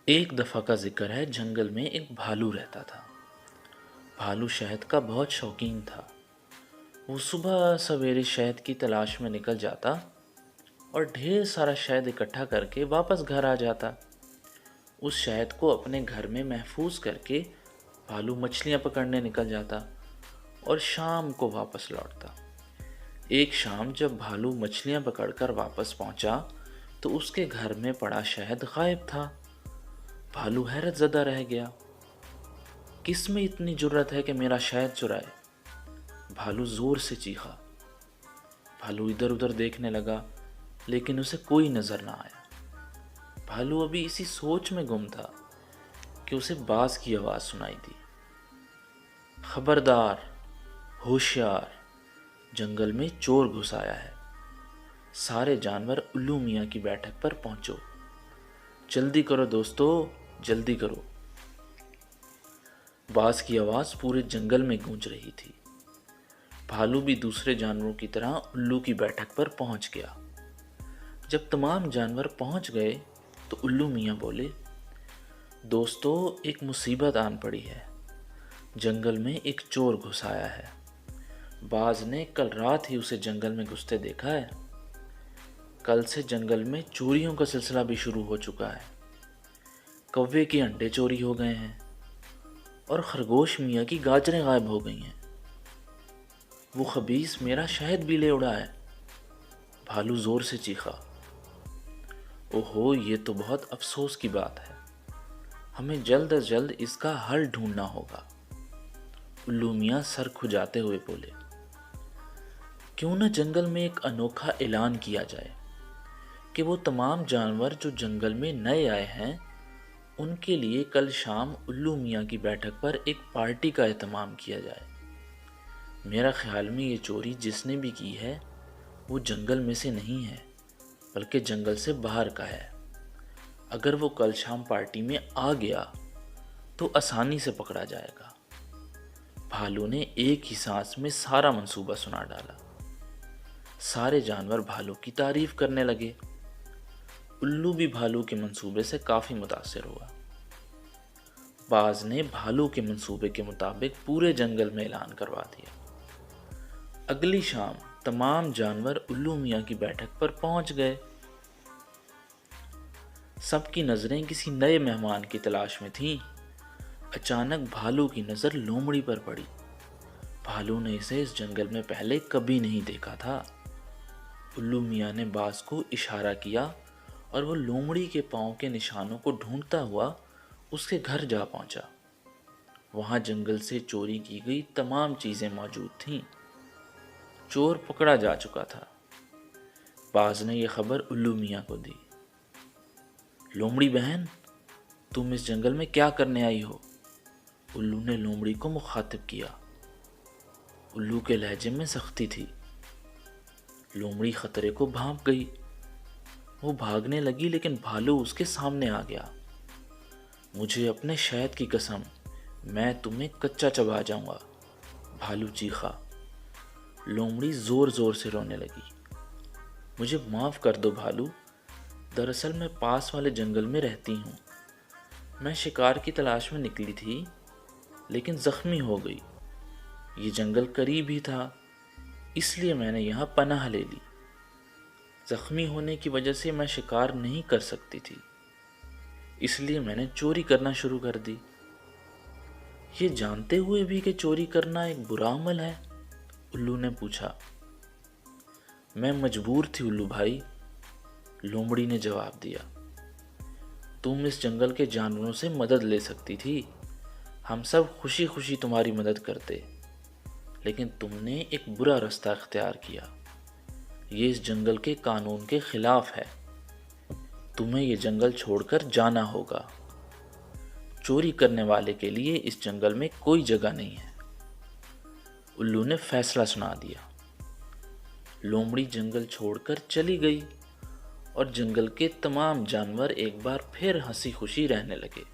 ایک دفعہ کا ذکر ہے، جنگل میں ایک بھالو رہتا تھا۔ بھالو شہد کا بہت شوقین تھا۔ وہ صبح سویرے شہد کی تلاش میں نکل جاتا اور ڈھیر سارا شہد اکٹھا کر کے واپس گھر آ جاتا۔ اس شہد کو اپنے گھر میں محفوظ کر کے بھالو مچھلیاں پکڑنے نکل جاتا اور شام کو واپس لوٹتا۔ ایک شام جب بھالو مچھلیاں پکڑ کر واپس پہنچا تو اس کے گھر میں پڑا شہد غائب تھا۔ بھالو حیرت زدہ رہ گیا۔ کس میں اتنی جرت ہے کہ میرا شہد چرائے؟ بھالو زور سے چیخا۔ بھالو ادھر ادھر دیکھنے لگا لیکن اسے کوئی نظر نہ آیا۔ بھالو ابھی اسی سوچ میں گم تھا کہ اسے باز کی آواز سنائی دی۔ خبردار، ہوشیار، جنگل میں چور گھس آیا ہے۔ سارے جانور الو میاں کی بیٹھک پر پہنچو۔ جلدی کرو دوستو، جلدی کرو۔ باز کی آواز پورے جنگل میں گونج رہی تھی۔ بھالو بھی دوسرے جانوروں کی طرح الو کی بیٹھک پر پہنچ گیا۔ جب تمام جانور پہنچ گئے تو الو میاں بولے، دوستو، ایک مصیبت آن پڑی ہے۔ جنگل میں ایک چور گھس آیا ہے۔ باز نے کل رات ہی اسے جنگل میں گھستے دیکھا ہے۔ کل سے جنگل میں چوریوں کا سلسلہ بھی شروع ہو چکا ہے۔ کوے کے انڈے چوری ہو گئے ہیں اور خرگوش میاں کی گاجریں غائب ہو گئی ہیں۔ وہ خبیث میرا شہد بھی لے اڑا ہے۔ بھالو زور سے چیخا۔ اوہو، یہ تو بہت افسوس کی بات ہے۔ ہمیں جلد از جلد اس کا حل ڈھونڈنا ہوگا۔ الو میاں سر کھجاتے ہوئے بولے، کیوں نہ جنگل میں ایک انوکھا اعلان کیا جائے کہ وہ تمام جانور جو جنگل میں نئے آئے ہیں ان کے لیے کل شام الو میاں کی بیٹھک پر ایک پارٹی کا اہتمام کیا جائے۔ میرا خیال میں یہ چوری جس نے بھی کی ہے وہ جنگل میں سے نہیں ہے بلکہ جنگل سے باہر کا ہے۔ اگر وہ کل شام پارٹی میں آ گیا تو آسانی سے پکڑا جائے گا۔ بھالو نے ایک ہی سانس میں سارا منصوبہ سنا ڈالا۔ سارے جانور بھالو کی تعریف کرنے لگے۔ الو بھی بھالو کے منصوبے سے کافی متاثر ہوا۔ باز نے بھالو کے منصوبے کے مطابق پورے جنگل میں اعلان کروا دیا۔ اگلی شام تمام جانور الو میاں کی بیٹھک پر پہنچ گئے۔ سب کی نظریں کسی نئے مہمان کی تلاش میں تھیں۔ اچانک بھالو کی نظر لومڑی پر پڑی۔ بھالو نے اسے اس جنگل میں پہلے کبھی نہیں دیکھا تھا۔ الو میاں نے باز کو اشارہ کیا اور وہ لومڑی کے پاؤں کے نشانوں کو ڈھونڈتا ہوا اس کے گھر جا پہنچا۔ وہاں جنگل سے چوری کی گئی تمام چیزیں موجود تھیں۔ چور پکڑا جا چکا تھا۔ باز نے یہ خبر الو میاں کو دی۔ لومڑی بہن، تم اس جنگل میں کیا کرنے آئی ہو؟ الو نے لومڑی کو مخاطب کیا۔ الو کے لہجے میں سختی تھی۔ لومڑی خطرے کو بھانپ گئی۔ وہ بھاگنے لگی لیکن بھالو اس کے سامنے آ گیا۔ مجھے اپنے شہد کی قسم، میں تمہیں کچا چبا جاؤں گا، بھالو چیخا۔ لومڑی زور زور سے رونے لگی۔ مجھے معاف کر دو بھالو، دراصل میں پاس والے جنگل میں رہتی ہوں۔ میں شکار کی تلاش میں نکلی تھی لیکن زخمی ہو گئی۔ یہ جنگل قریب ہی تھا اس لیے میں نے یہاں پناہ لے لی۔ زخمی ہونے کی وجہ سے میں شکار نہیں کر سکتی تھی، اس لیے میں نے چوری کرنا شروع کر دی۔ یہ جانتے ہوئے بھی کہ چوری کرنا ایک برا عمل ہے؟ الو نے پوچھا۔ میں مجبور تھی الو بھائی، لومڑی نے جواب دیا۔ تم اس جنگل کے جانوروں سے مدد لے سکتی تھی، ہم سب خوشی خوشی تمہاری مدد کرتے، لیکن تم نے ایک برا راستہ اختیار کیا۔ یہ اس جنگل کے قانون کے خلاف ہے۔ تمہیں یہ جنگل چھوڑ کر جانا ہوگا۔ چوری کرنے والے کے لیے اس جنگل میں کوئی جگہ نہیں ہے۔ الو نے فیصلہ سنا دیا۔ لومڑی جنگل چھوڑ کر چلی گئی اور جنگل کے تمام جانور ایک بار پھر ہنسی خوشی رہنے لگے۔